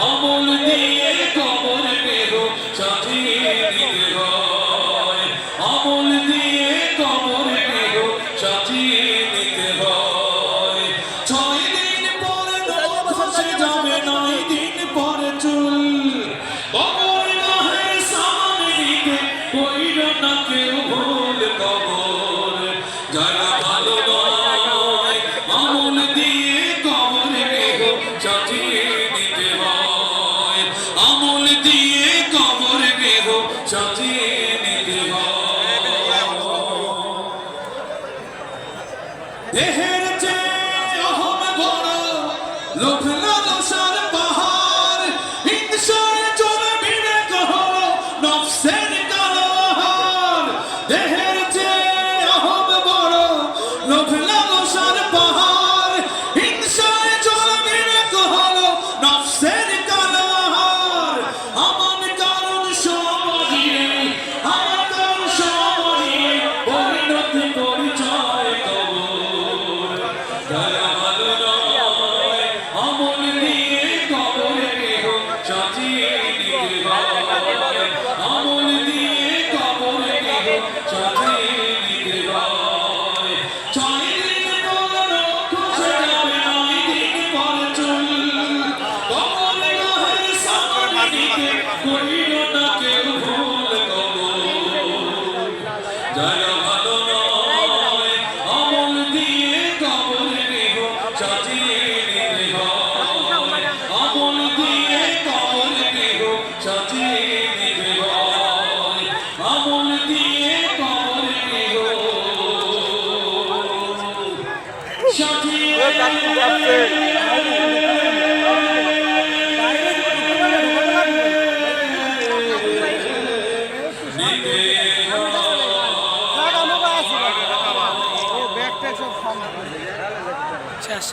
আমল দিয়ে কবর দেহ সাজিয়ে দিতে হয়, আমল দিয়ে কবর দেহ সাজিয়ে দিতে হয়। 6 দিন পরে খসে যাবে 9 দিন পরে চুল, কবর মাহের সামনে দিতে কইর না কেউ ভুল। কবর যারা ভালো নয় আমল দিয়ে কবর দেহ সাজিয়ে দিতে হয়, আমল দিয়ে কবর দেহ সাজিয়ে দিতে হয়। দেহের চেয়ে অহম বড় লোভ লালসার পাহাড়, হিংসায় চলবি না কখনো নফসের কারবার। দেহের চেয়ে অহম বড় লোভ লালসার পাহাড়, হিংসায় চলবি না কখনো নফসের কারবার। আমার কারণ সমাজে, আমার কারণ সমাজে পরিণত পরিচয় কবর। যারা ভালো নয় আমল দিয়ে কবর দেহ সাজিয়ে দিতে হয়, আমল দিয়ে কবর দেহ সাজিয়ে দিতে হয়। 6 দিন পরে খসে যাবে 9 দিন পরে চুল, কবর মাহের সামনে দিতে কইর না কেউ ভুল। কবর যারা ভালো নয় আমল দিয়ে কবর দেহ সাজিয়ে দিতে হয়, আমল দিয়ে কবর দেহ সাজিয়ে দিতে হয়, আমল দিয়ে কবর দেহ সাজিয়ে শেষ